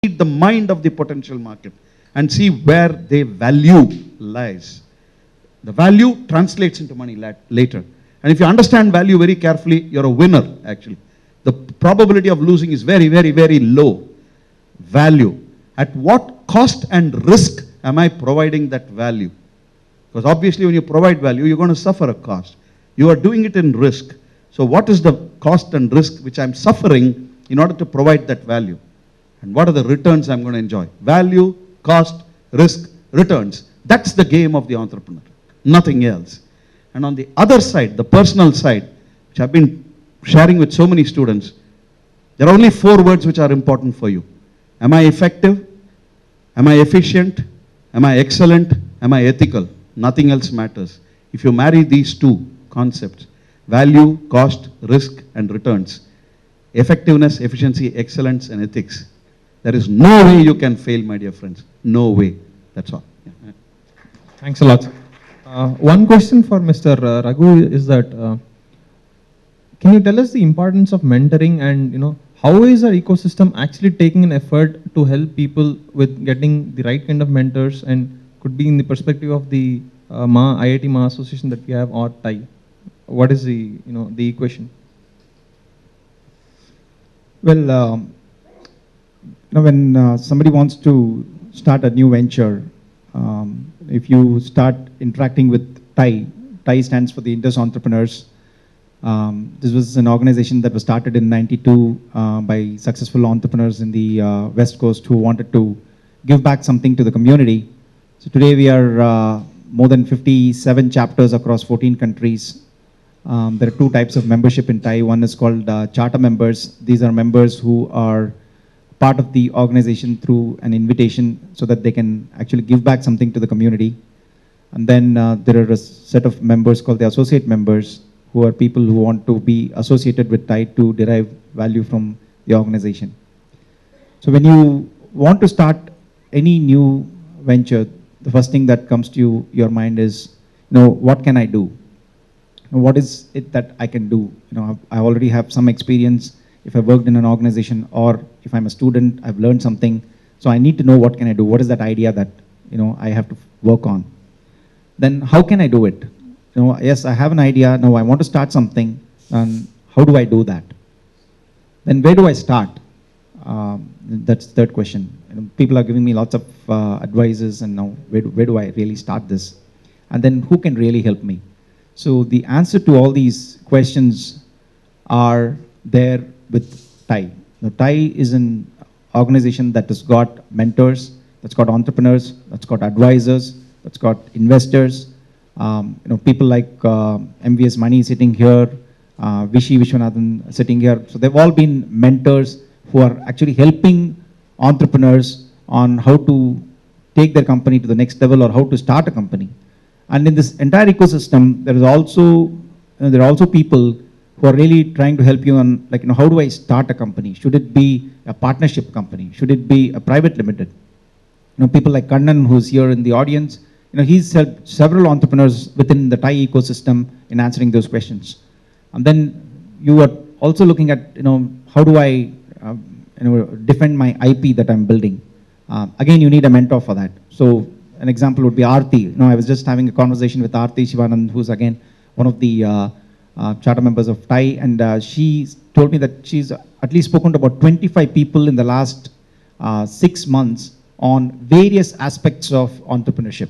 read the mind of the potential market and see where their value lies. The value translates into money later. And if you understand value very carefully, you're a winner, actually. The probability of losing is very, very, very low. Value. At what cost and risk am I providing that value? Because obviously when you provide value, you're going to suffer a cost. You are doing it in risk. So what is the cost and risk which I'm suffering in order to provide that value? And what are the returns I'm going to enjoy? Value, cost, risk, returns. That's the game of the entrepreneur. Nothing else. And on the other side, the personal side, which I've been sharing with so many students, there are only 4 words which are important for you. Am I effective? Am I efficient? Am I excellent? Am I ethical? Nothing else matters. If you marry these 2 concepts, value, cost, risk, and returns, effectiveness, efficiency, excellence, and ethics, there is no way you can fail, my dear friends. No way. That's all. Yeah. Thanks a lot. One question for Mr. Raghu is that, can you tell us the importance of mentoring, and how is our ecosystem actually taking an effort to help people with getting the right kind of mentors, and could be in the perspective of the IIT MA association that we have, or TIE? What is the the equation? Well, when somebody wants to start a new venture, if you start interacting with TIE stands for the Indus Entrepreneurs. This was an organization that was started in '92 by successful entrepreneurs in the West Coast who wanted to give back something to the community. So today we are more than 57 chapters across 14 countries. There are 2 types of membership in TIE. One is called charter members. These are members who are part of the organization through an invitation so that they can actually give back something to the community. And then there are a set of members called the associate members, who are people who want to be associated with TIE to derive value from the organization. So when you want to start any new venture, the first thing that comes to your mind is, what can I do? What is it that I can do? I already have some experience. If I worked in an organization, or if I'm a student, I've learned something. So I need to know, what can I do? What is that idea that I have to work on? Then how can I do it? Yes, I have an idea. No, I want to start something. And how do I do that? Then where do I start? That's the third question. People are giving me lots of advices, and now where do I really start this? And then who can really help me? So the answer to all these questions are there with TIE. Now, TIE is an organization that has got mentors, that's got entrepreneurs, that's got advisors, that's got investors. People like MVS Money sitting here, Vishy Vishwanathan sitting here. So they've all been mentors who are actually helping entrepreneurs on how to take their company to the next level, or how to start a company. And in this entire ecosystem, there are also people who are really trying to help you on, how do I start a company? Should it be a partnership company? Should it be a private limited? People like Kannan, who's here in the audience, he's helped several entrepreneurs within the TIE ecosystem in answering those questions. And then you are also looking at, how do I, defend my IP that I'm building? Again, you need a mentor for that. So an example would be Aarti. I was just having a conversation with Aarti Shivanand, who's again one of the charter members of TIE, and she told me that she's at least spoken to about 25 people in the last 6 months on various aspects of entrepreneurship.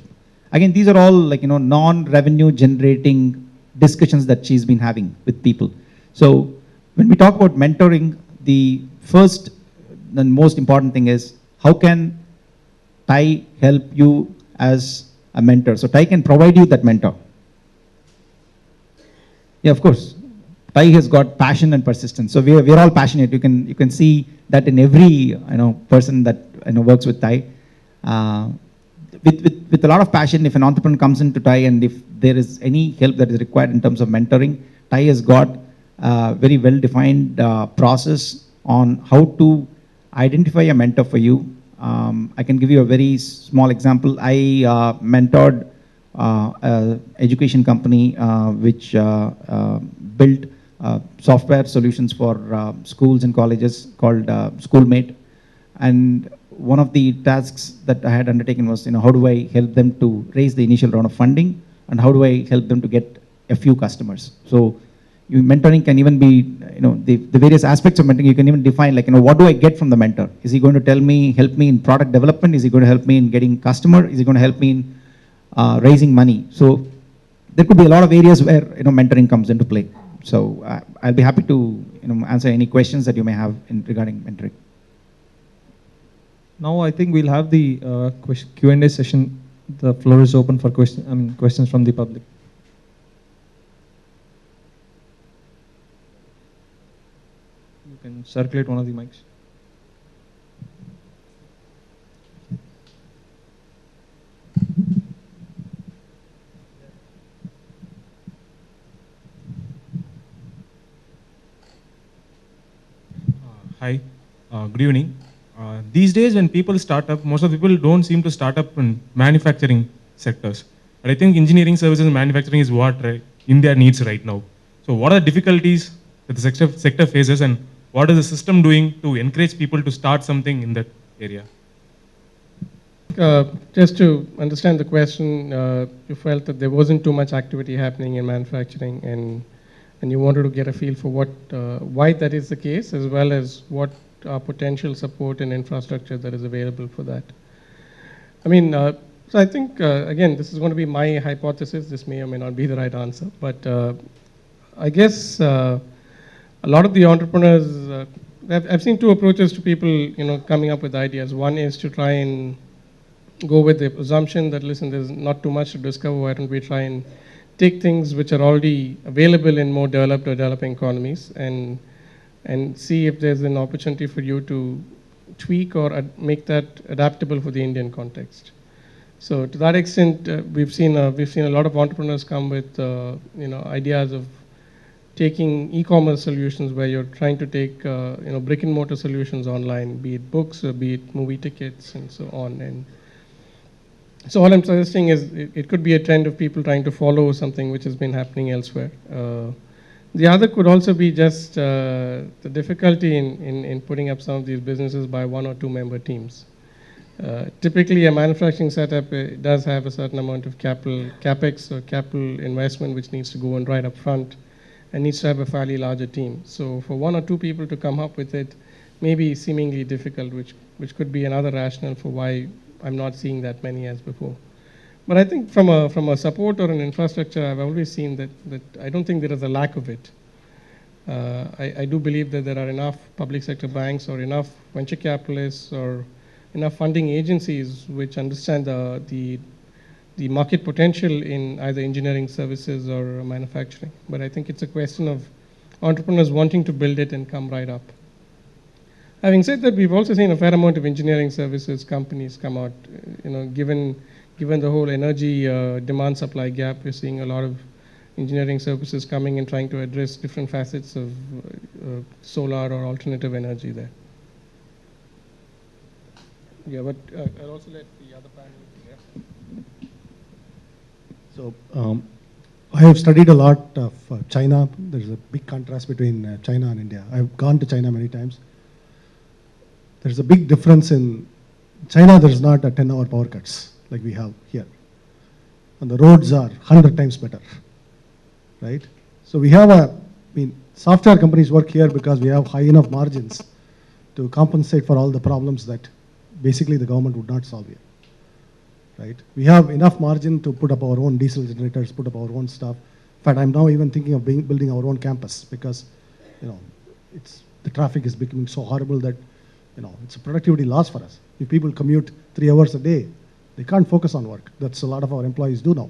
Again, these are all non-revenue generating discussions that she's been having with people. So when we talk about mentoring, the first and most important thing is, how can TIE help you as a mentor? So TIE can provide you that mentor. Yeah, of course. TIE has got passion and persistence. So we're all passionate. You can see that in every person that works with TIE. With a lot of passion, if an entrepreneur comes into TIE, and if there is any help that is required in terms of mentoring, TIE has got a very well-defined process on how to identify a mentor for you. I can give you a very small example. I mentored an education company which built software solutions for schools and colleges called Schoolmate. And one of the tasks that I had undertaken was, how do I help them to raise the initial round of funding, and how do I help them to get a few customers? So mentoring can even be, the various aspects of mentoring, you can even define, like, what do I get from the mentor? Is he going to help me in product development? Is he going to help me in getting customer? Is he going to help me in raising money? So there could be a lot of areas where, mentoring comes into play. So I'll be happy to, answer any questions that you may have regarding mentoring. Now I think we'll have the Q&A session. The floor is open for questions from the public. You can circulate one of the mics. Hi, good evening. These days when people start up, most of the people don't seem to start up in manufacturing sectors. But I think engineering services and manufacturing is what India needs right now. So what are the difficulties that the sector faces, and what is the system doing to encourage people to start something in that area? Just to understand the question, you felt that there wasn't too much activity happening in manufacturing, and you wanted to get a feel for why that is the case, as well as what potential support and infrastructure that is available for that. I mean, so I think, again, this is going to be my hypothesis. This may or may not be the right answer, but I guess a lot of the entrepreneurs, I've seen two approaches to people, coming up with ideas. One is to try and go with the assumption that, listen, there's not too much to discover, why don't we try and take things which are already available in more developed or developing economies and see if there's an opportunity for you to tweak or make that adaptable for the Indian context. So to that extent, we've seen a lot of entrepreneurs come with ideas of taking e-commerce solutions where you're trying to take brick and mortar solutions online, be it books or be it movie tickets and so on. And so all I'm suggesting is it could be a trend of people trying to follow something which has been happening elsewhere. The other could also be just the difficulty in putting up some of these businesses by 1 or 2 member teams. Typically, a manufacturing setup does have a certain amount of capex or capital investment which needs to go in right up front and needs to have a fairly larger team. So for 1 or 2 people to come up with it may be seemingly difficult, which could be another rationale for why I'm not seeing that many as before. But I think from a support or an infrastructure, I've always seen that I don't think there is a lack of it. I do believe that there are enough public sector banks or enough venture capitalists or enough funding agencies which understand the market potential in either engineering services or manufacturing. But I think it's a question of entrepreneurs wanting to build it and come right up. Having said that, we've also seen a fair amount of engineering services companies come out. Given the whole energy demand supply gap, we're seeing a lot of engineering services coming and trying to address different facets of solar or alternative energy there. Yeah, but I'll also let the other panel. So I have studied a lot of China. There's a big contrast between China and India. I've gone to China many times. There's a big difference in China. There's not a 10-hour power cuts like we have here. And the roads are 100 times better, right? So we have software companies work here because we have high enough margins to compensate for all the problems that basically the government would not solve here, right? We have enough margin to put up our own diesel generators, put up our own stuff. In fact, I'm now even thinking of building our own campus because, the traffic is becoming so horrible that, it's a productivity loss for us. If people commute 3 hours a day, they can't focus on work. That's a lot of our employees do now.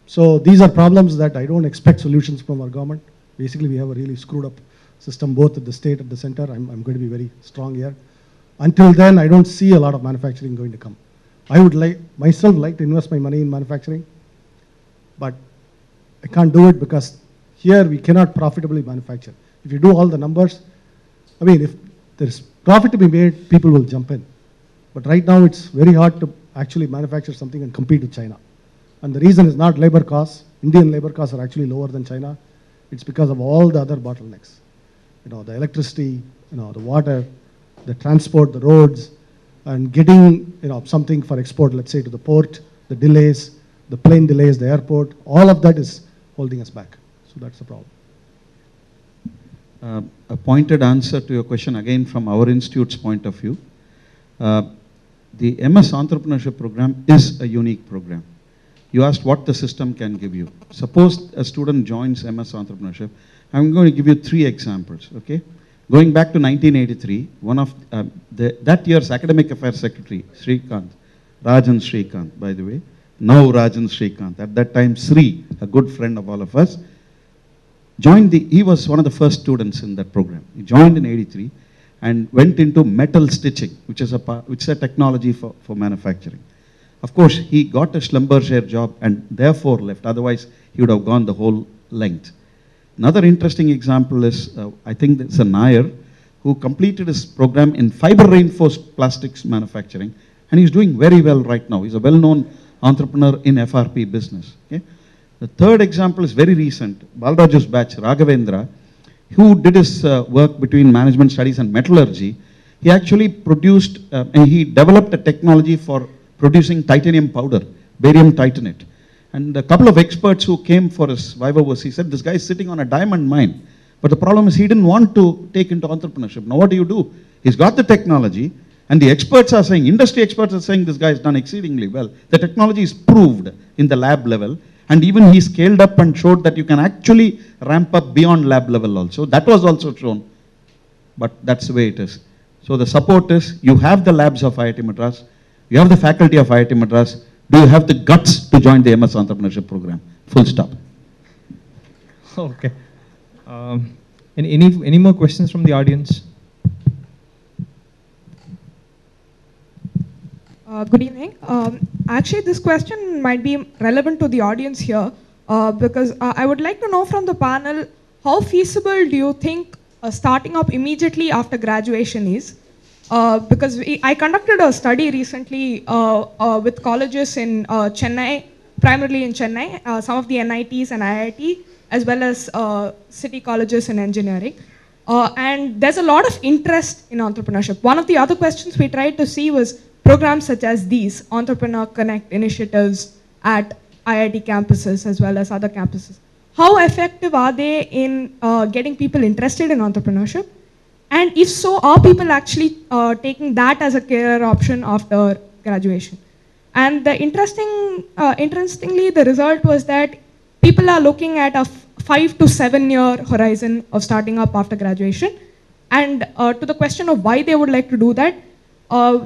So these are problems that I don't expect solutions from our government. Basically, we have a really screwed up system, both at the state and the center. I'm going to be very strong here. Until then, I don't see a lot of manufacturing going to come. I would myself like to invest my money in manufacturing, but I can't do it because here we cannot profitably manufacture. If you do all the numbers, if there's profit to be made, people will jump in. But right now, it's very hard to actually manufacture something and compete with China. And the reason is not labor costs. Indian labor costs are actually lower than China. It's because of all the other bottlenecks. The electricity, the water, the transport, the roads, and getting something for export, let's say to the port, the delays, the plane delays, the airport, all of that is holding us back. So that's the problem. A pointed answer to your question again from our institute's point of view. The MS Entrepreneurship Program is a unique program. You asked what the system can give you. Suppose a student joins MS Entrepreneurship. I'm going to give you 3 examples, okay? Going back to 1983, one of that year's Academic Affairs Secretary, Srikanth, Rajan Srikanth, by the way, now Rajan Srikanth, at that time Sri, a good friend of all of us, he was one of the first students in that program. He joined in 83 and went into metal stitching, which is a technology for manufacturing. Of course, he got a Schlumberger job and therefore left. Otherwise, he would have gone the whole length. Another interesting example is, I think it's a Nair, who completed his program in fiber reinforced plastics manufacturing, and he's doing very well right now. He's a well-known entrepreneur in FRP business. Okay? The third example is very recent. Balraju's batch, Raghavendra, who did his work between management studies and metallurgy. He actually produced, and he developed a technology for producing titanium powder, barium titanate. And a couple of experts who came for his Viva was, he said, this guy is sitting on a diamond mine. But the problem is he didn't want to take into entrepreneurship. Now what do? He's got the technology, and the experts are saying, industry experts are saying this guy has done exceedingly well. The technology is proved in the lab level, and even he scaled up and showed that you can actually ramp up beyond lab level also. That was also shown, but that's the way it is. So the support is, you have the labs of IIT Madras, you have the faculty of IIT Madras. Do you have the guts to join the MS Entrepreneurship Program? Full stop. Okay. Any more questions from the audience? Good evening. Actually, this question might be relevant to the audience here because I would like to know from the panel, how feasible do you think starting up immediately after graduation is? Because I conducted a study recently with colleges in Chennai, primarily in Chennai, some of the NITs and IIT, as well as city colleges in engineering. And there's a lot of interest in entrepreneurship. One of the other questions we tried to see was programs such as these, Entrepreneur Connect initiatives at IIT campuses as well as other campuses. How effective are they in getting people interested in entrepreneurship? And if so, are people actually taking that as a career option after graduation? And interestingly, the result was that people are looking at a 5 to 7 year horizon of starting up after graduation. And to the question of why they would like to do that,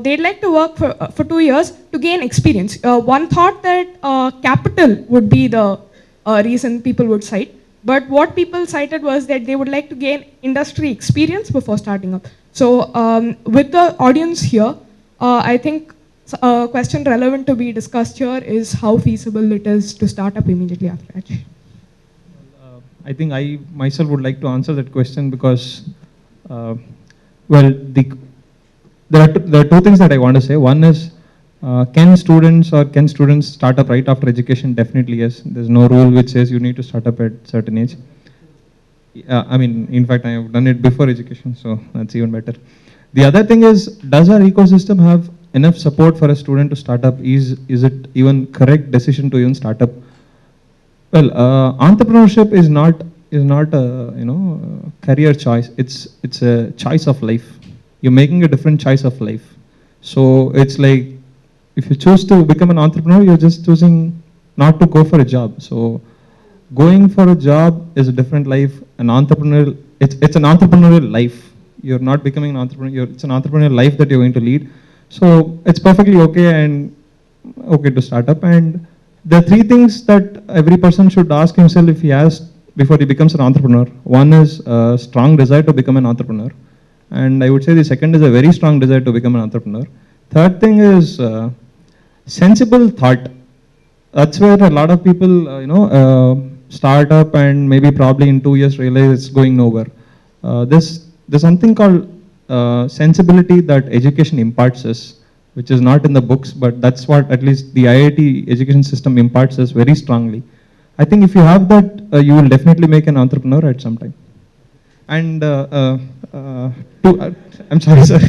they'd like to work for 2 years to gain experience. One thought that capital would be the reason people would cite. But what people cited was that they would like to gain industry experience before starting up. So with the audience here, I think a question relevant to be discussed here is how feasible it is to start up immediately after graduation. I think I myself would like to answer that question because, there are 2 things that I want to say. One is, can students start up right after education? Definitely yes. There's no rule which says you need to start up at certain age. I mean, in fact, I have done it before education, so that's even better. The other thing is, does our ecosystem have enough support for a student to start up? Is it even correct decision to even start up? Well, entrepreneurship is not a career choice. It's a choice of life. You're making a different choice of life. So it's like, if you choose to become an entrepreneur, you're just choosing not to go for a job. So going for a job is a different life. An entrepreneur, it's an entrepreneurial life. You're not becoming an entrepreneur. It's an entrepreneurial life that you're going to lead. So it's perfectly okay to start up. And the 3 things that every person should ask himself if he has before he becomes an entrepreneur. One is a strong desire to become an entrepreneur. And I would say the second is a very strong desire to become an entrepreneur. Third thing is sensible thought. That's where a lot of people, start up and maybe probably in 2 years realize it's going nowhere. There's something called sensibility that education imparts us, which is not in the books, but that's what at least the IIT education system imparts us very strongly. I think if you have that, you will definitely make an entrepreneur at some time. And I'm sorry, sir.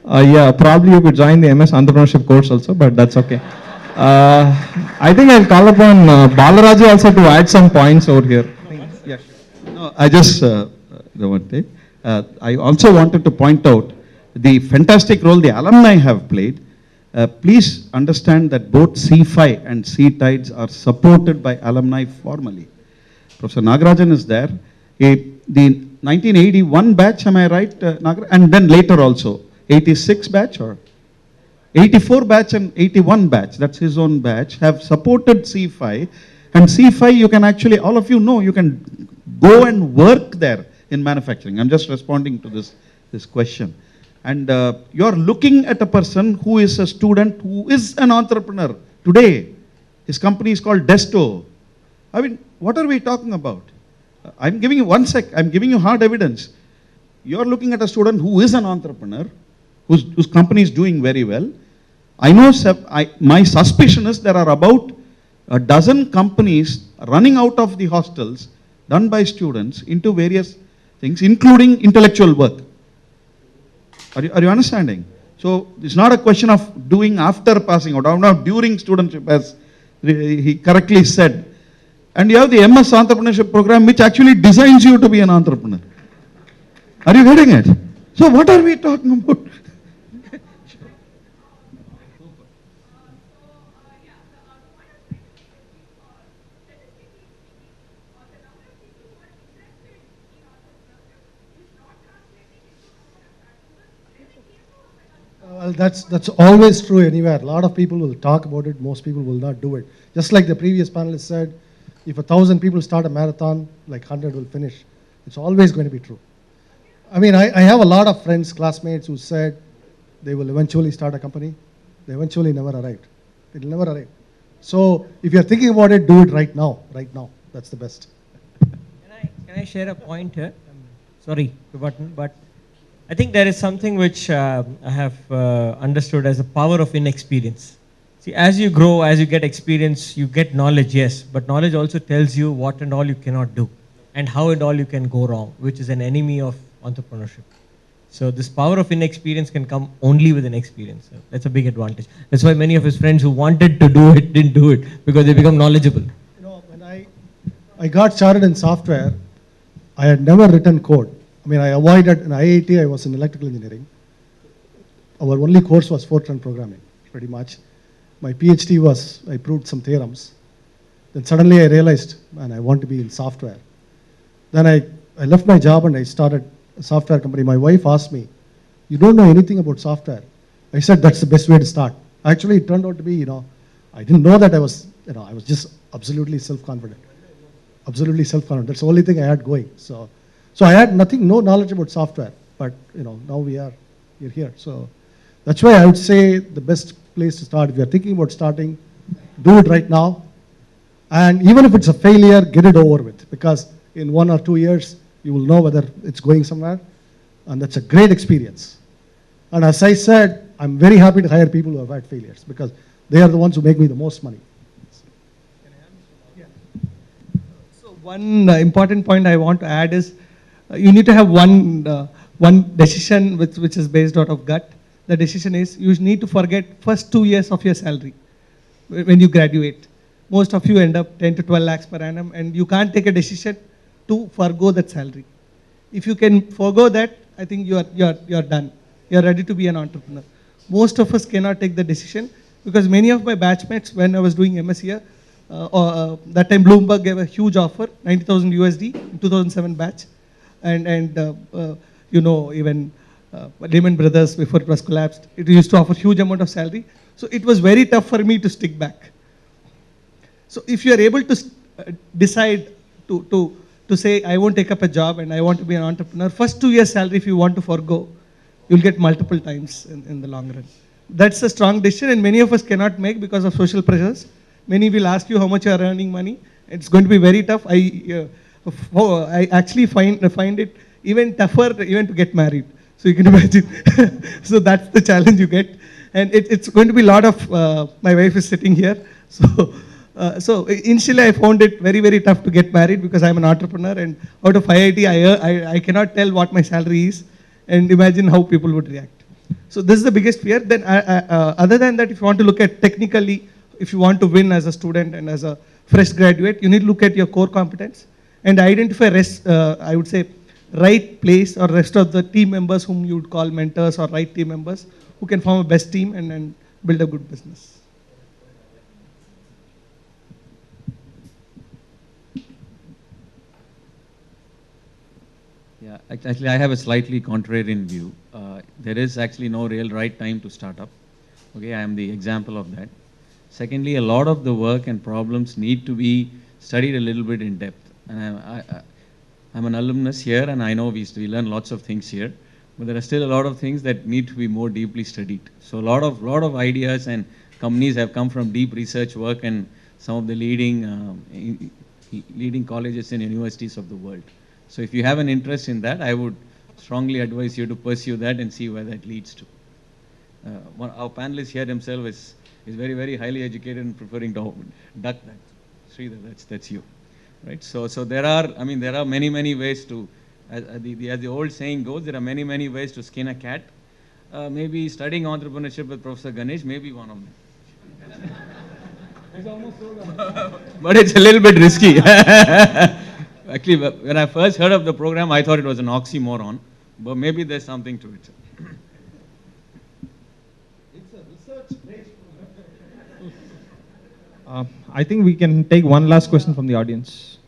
Yeah, probably you could join the MS Entrepreneurship course also, but that's okay. I think I'll call upon Balaraju also to add some points over here. Yeah. No, I just, Devante, I also wanted to point out the fantastic role the alumni have played. Please understand that both C5 and C-Tides are supported by alumni formally. Professor Nagarajan is there. The 1981 batch, am I right, and then later also, 86 batch or 84 batch and 81 batch, that's his own batch, have supported C5. And C5, you can actually, all of you know, you can go and work there in manufacturing. I'm just responding to this question. And you're looking at a person who is a student, who is an entrepreneur today. His company is called Desto. I mean, what are we talking about? I'm giving you I'm giving you hard evidence. You're looking at a student who is an entrepreneur, whose company is doing very well. I know, my suspicion is there are about a dozen companies running out of the hostels done by students into various things, including intellectual work. Are you understanding? So it's not a question of doing after passing out, now during studentship, as he correctly said. And you have the MS Entrepreneurship program, which actually designs you to be an entrepreneur. Are you getting it? So what are we talking about? Well, that's always true anywhere. A lot of people will talk about it. Most people will not do it. Just like the previous panelist said, if 1,000 people start a marathon, like 100 will finish. It's always going to be true. I mean, I have a lot of friends, classmates who said they will eventually start a company. They eventually never arrived. It will never arrive. So if you're thinking about it, do it right now. Right now. That's the best. Can I share a point here? Sorry, the button, but I think there is something which I have understood as the power of inexperience. See, as you grow, as you get experience, you get knowledge, yes, but knowledge also tells you what and all you cannot do and how and all you can go wrong, which is an enemy of entrepreneurship. So this power of inexperience can come only with an experience. So that's a big advantage. That's why many of his friends who wanted to do it didn't do it, because they become knowledgeable. You know, when I got started in software, I had never written code. I mean, I avoided, in IIT, I was in electrical engineering. Our only course was Fortran programming, pretty much. My PhD was, I proved some theorems. Then suddenly I realized, man, I want to be in software. Then I left my job and I started a software company. My wife asked me, you don't know anything about software. I said, that's the best way to start. Actually, it turned out to be, I didn't know that I was just absolutely self-confident. Absolutely self-confident. That's the only thing I had going. So I had no knowledge about software, but now we're here. So that's why I would say the best place to start, if you're thinking about starting, do it right now. And even if it's a failure, get it over with, because in 1 or 2 years, you will know whether it's going somewhere. And that's a great experience. And as I said, I'm very happy to hire people who have had failures, because they are the ones who make me the most money. So one important point I want to add is, you need to have one decision which is based out of gut. The decision is you need to forget first 2 years of your salary when you graduate. Most of you end up 10 to 12 lakhs per annum, and you can't take a decision to forgo that salary. If you can forgo that, I think you're done. You're ready to be an entrepreneur. Most of us cannot take the decision, because many of my batchmates, when I was doing MS here, that time Bloomberg gave a huge offer, 90,000 USD in 2007 batch. And even Lehman Brothers, before it was collapsed, it used to offer huge amount of salary. So it was very tough for me to stick back. So if you are able to decide to say, I won't take up a job and I want to be an entrepreneur, first 2 years salary, if you want to forego, you'll get multiple times in the long run. That's a strong decision, and many of us cannot make because of social pressures. Many will ask you how much you are earning money. It's going to be very tough. I actually find it even tougher even to get married. So you can imagine. So that's the challenge you get. And it's going to be a lot of, my wife is sitting here. So initially I found it very, very tough to get married, because I'm an entrepreneur, and out of IIT, I cannot tell what my salary is, and imagine how people would react. So this is the biggest fear. Then other than that, if you want to look at technically, if you want to win as a student and as a fresh graduate, you need to look at your core competence and identify I would say, right place or rest of the team members whom you would call mentors or right team members who can form a best team and build a good business. Yeah, actually, I have a slightly contrarian view. There is actually no real right time to start up. Okay, I am the example of that. Secondly, a lot of the work and problems need to be studied a little bit in depth. And I'm an alumnus here, and I know we learn lots of things here, but there are still a lot of things that need to be more deeply studied. So a lot of ideas and companies have come from deep research work and some of the leading colleges and universities of the world. So if you have an interest in that, I would strongly advise you to pursue that and see where that leads to. Our panelist here himself is very, very highly educated and preferring to duck that. Sridhar, that's you, right? So there are many ways to, as the old saying goes, there are many ways to skin a cat. Maybe studying entrepreneurship with Professor Ganesh may be one of them. But it's a little bit risky. Actually, when I first heard of the program, I thought it was an oxymoron, but maybe there's something to it. It's a research-based program. I think we can take one last question from the audience.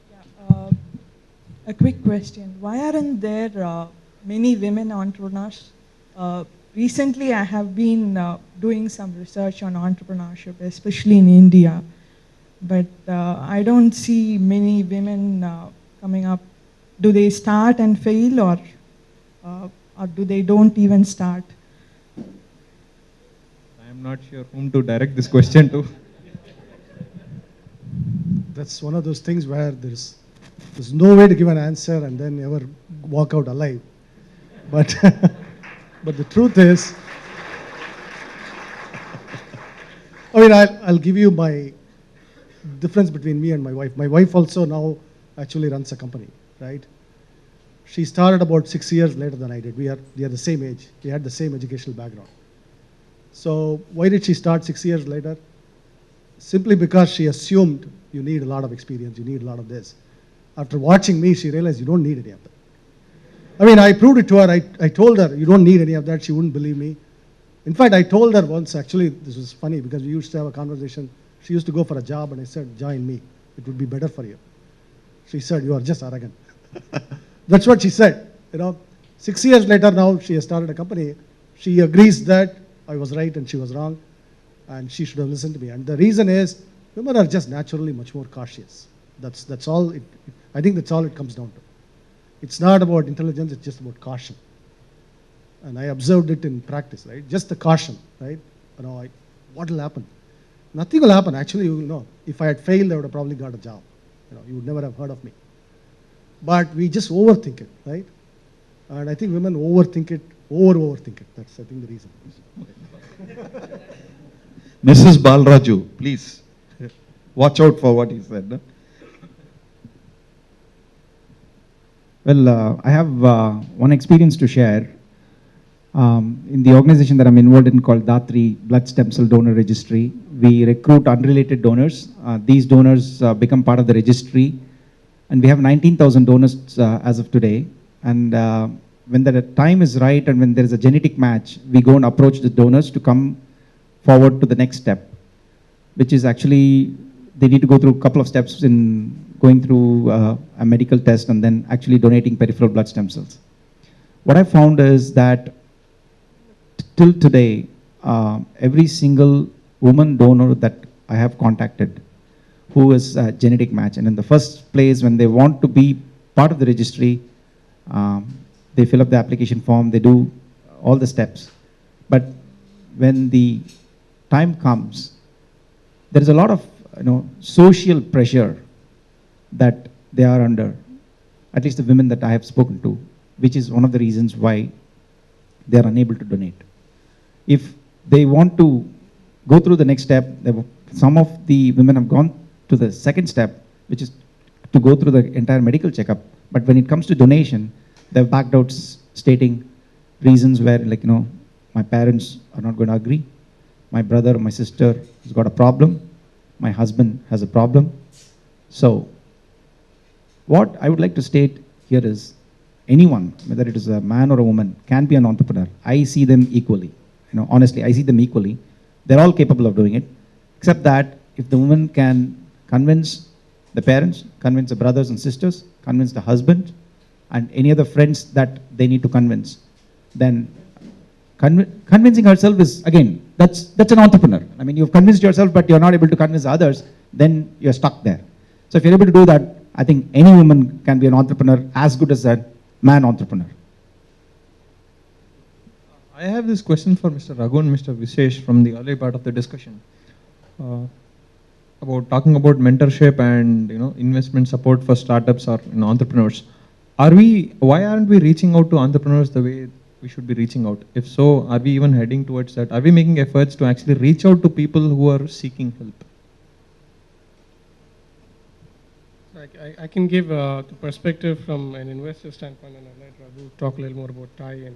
Yeah, a quick question. Why aren't there many women entrepreneurs? Recently, I have been doing some research on entrepreneurship, especially in India, but I don't see many women coming up. Do they start and fail, or do they don't even start? I'm not sure whom to direct this question to. That's one of those things where there's no way to give an answer and then ever walk out alive. But but the truth is, I mean, I'll give you my difference between me and my wife. My wife also now actually runs a company, right? She started about 6 years later than I did. We are the same age. We had the same educational background. So why did she start 6 years later? Simply because she assumed you need a lot of experience, you need a lot of this. After watching me, she realized you don't need any of that. I mean, I proved it to her. I told her, you don't need any of that. She wouldn't believe me. In fact, I told her once, actually, this was funny because we used to have a conversation. She used to go for a job and I said, join me. It would be better for you. She said, you are just arrogant. That's what she said. 6 years later now, she has started a company. She agrees that I was right and she was wrong, and she should have listened to me. And the reason is, women are just naturally much more cautious. That's all. I think that's all it comes down to. It's not about intelligence, it's just about caution. And I observed it in practice, right? Just the caution, right? What will happen? Nothing will happen. Actually, you will know. If I had failed, I would have probably got a job. You would never have heard of me. But we just overthink it, right? And I think women overthink it, overthink it. That's, I think, the reason. Mrs. Balraju, please watch out for what he said. No? Well, I have one experience to share. In the organization that I'm involved in called Datri Blood Stem Cell Donor Registry, we recruit unrelated donors. These donors become part of the registry, and we have 19,000 donors as of today. And when the time is right and when there is a genetic match, we go and approach the donors to come forward to the next step, which is actually, they need to go through a couple of steps in going through a medical test and then actually donating peripheral blood stem cells. What I found is that till today, every single woman donor that I have contacted who is a genetic match, and in the first place when they want to be part of the registry, they fill up the application form, they do all the steps. But when the time comes, there is a lot of social pressure that they are under, at least the women that I have spoken to, which is one of the reasons why they are unable to donate. If they want to go through the next step, some of the women have gone to the second step, which is to go through the entire medical checkup. But when it comes to donation, they've backed out stating reasons where, my parents are not going to agree. My brother, my sister has got a problem. My husband has a problem. So what I would like to state here is anyone, whether it is a man or a woman, can be an entrepreneur. I see them equally. Honestly, I see them equally. They're all capable of doing it, except that if the woman can convince the parents, convince the brothers and sisters, convince the husband, and any other friends that they need to convince, then convincing herself is, again, that's an entrepreneur. I mean, you've convinced yourself, but you're not able to convince others, then you're stuck there. So if you're able to do that, I think any woman can be an entrepreneur as good as a man entrepreneur. I have this question for Mr. Raghu and Mr. Vishesh from the early part of the discussion. About talking about mentorship and investment support for startups or entrepreneurs. Why aren't we reaching out to entrepreneurs the way we should be reaching out? If so, are we even heading towards that? Are we making efforts to actually reach out to people who are seeking help? I can give the perspective from an investor standpoint, and I'll let Raghu talk a little more about TiE.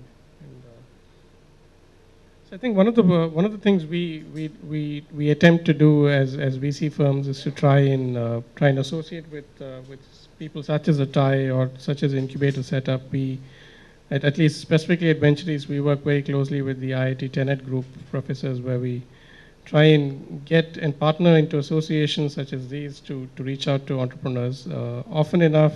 So I think one of the things we attempt to do as VC firms is to try and associate with people such as a TiE or such as incubator setup. We at least specifically at Venturies, we work very closely with the IIT Tenet group of professors, where we try and get and partner into associations such as these to reach out to entrepreneurs. Often enough,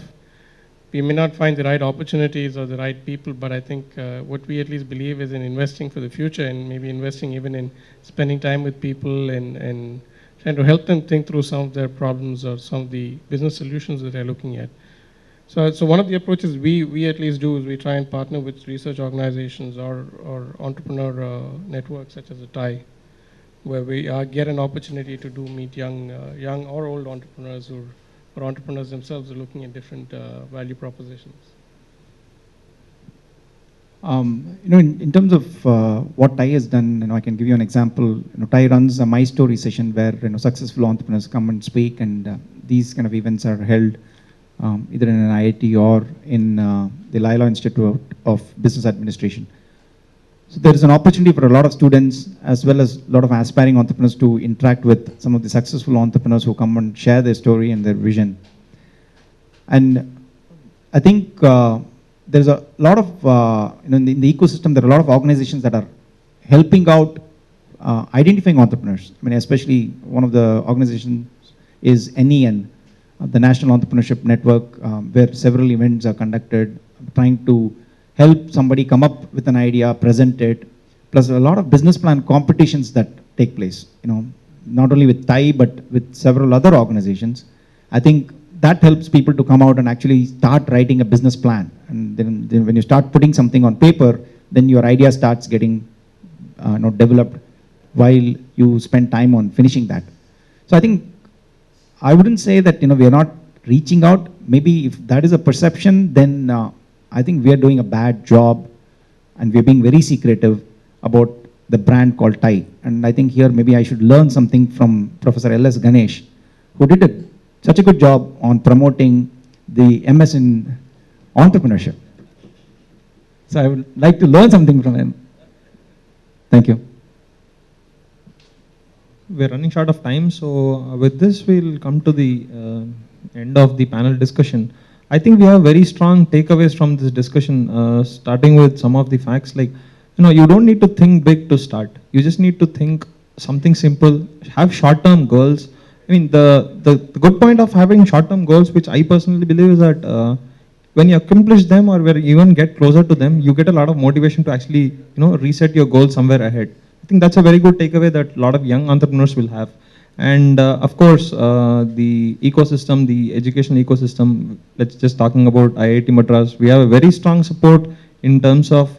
we may not find the right opportunities or the right people, but I think what we at least believe is in investing for the future, and maybe investing even in spending time with people and trying to help them think through some of their problems or some of the business solutions that they're looking at. So one of the approaches we at least do is we try and partner with research organizations or entrepreneur networks such as a TiE, where we get an opportunity to meet young or old entrepreneurs or entrepreneurs themselves are looking at different value propositions. In terms of what TiE has done, I can give you an example. TiE runs a My Story session where successful entrepreneurs come and speak, and these kind of events are held either in an IIT or in the Lila Institute of Business Administration. So there is an opportunity for a lot of students as well as a lot of aspiring entrepreneurs to interact with some of the successful entrepreneurs who come and share their story and their vision. And I think there's a lot of, in the ecosystem, there are a lot of organizations that are helping out identifying entrepreneurs. I mean, especially one of the organizations is NEN, the National Entrepreneurship Network, where several events are conducted, trying to help somebody come up with an idea, present it, plus a lot of business plan competitions that take place, not only with TiE, but with several other organizations. I think that helps people to come out and actually start writing a business plan. And then when you start putting something on paper, then your idea starts getting developed while you spend time on finishing that. So I think I wouldn't say that we are not reaching out. Maybe if that is a perception, then I think we are doing a bad job, and we're being very secretive about the brand called TiE. And I think here maybe I should learn something from Professor L.S. Ganesh, who did such a good job on promoting the MS in entrepreneurship. So I would like to learn something from him. Thank you. We're running short of time, so with this we'll come to the end of the panel discussion. I think we have very strong takeaways from this discussion, starting with some of the facts like, you don't need to think big to start. You just need to think something simple, have short-term goals. I mean, the good point of having short-term goals, which I personally believe is that when you accomplish them or when you even get closer to them, you get a lot of motivation to actually, reset your goals somewhere ahead. I think that's a very good takeaway that a lot of young entrepreneurs will have. And of course, the ecosystem, the educational ecosystem, let's just talking about IIT Madras, we have a very strong support in terms of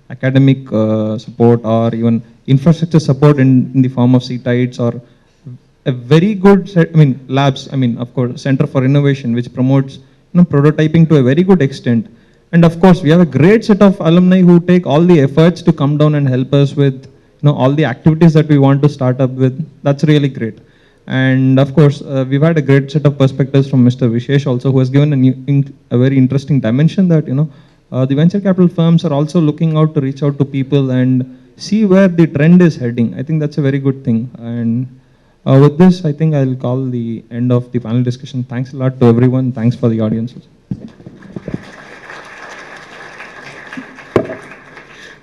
academic support or even infrastructure support in the form of CTITES or a very good labs, of course, Center for Innovation, which promotes prototyping to a very good extent. And of course, we have a great set of alumni who take all the efforts to come down and help us with all the activities that we want to start up with. That's really great. And of course, we've had a great set of perspectives from Mr. Vishesh also, who has given a very interesting dimension that, the venture capital firms are also looking out to reach out to people and, see where the trend is heading. I think that's a very good thing. And with this, I think I'll call the end of the panel discussion. Thanks a lot to everyone. Thanks for the audience.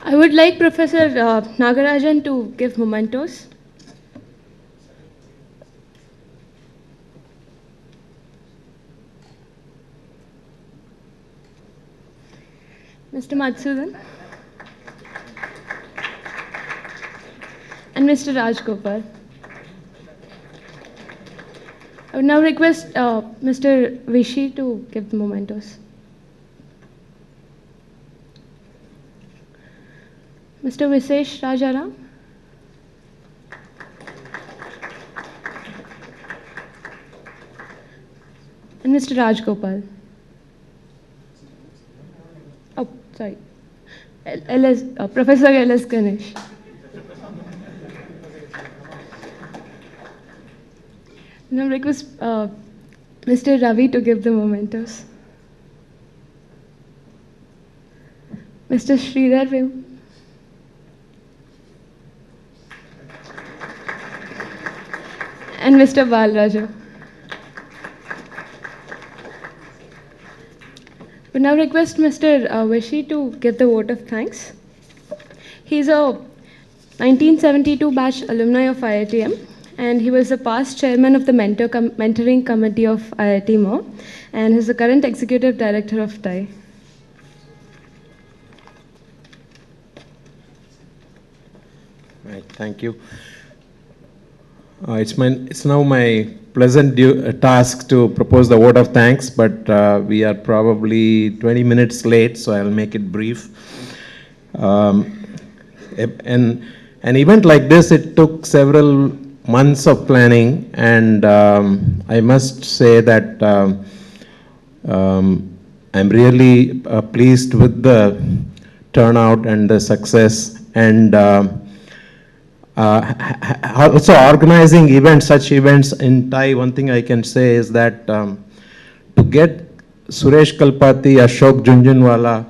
I would like Professor Nagarajan to give mementos. Mr. Madhusudan and Mr. Rajgopal. I would now request Mr. Vishy to give the mementos. Mr. Visesh Rajaram. And Mr. Rajgopal. Oh, sorry. Professor L.S. Ganesh. Now request Mr. Ravi to give the mementos. Mr. Sridhar Vim. And Mr. Balraja. We now request Mr. Vishy to give the vote of thanks. He's a 1972 batch alumni of IITM, and he was the past chairman of the mentoring committee of IIT Mo, and he's the current executive director of TIE. Right, thank you. It's now my pleasant task to propose the vote of thanks, but we are probably 20 minutes late, so I'll make it brief. And an event like this, it took several months of planning, and I must say that I'm really pleased with the turnout and the success, and also organizing events, such events in TIE. One thing I can say is that to get Suresh Kalpathy, Ashok Jhunjhunwala,